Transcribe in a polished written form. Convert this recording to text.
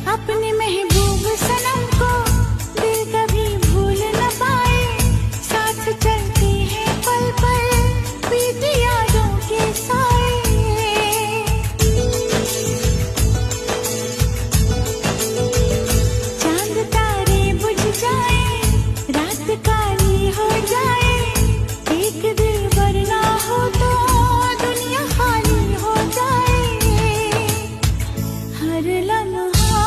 अपने महबूब सनम को दिल कभी भूल न पाए, साथ चलते हैं पल पल बीती यादों के साए। चांद तारे बुझ जाए, रात काली हो जाए, एक दिल वरना हो तो दुनिया खाली हो जाए। हर लम्हा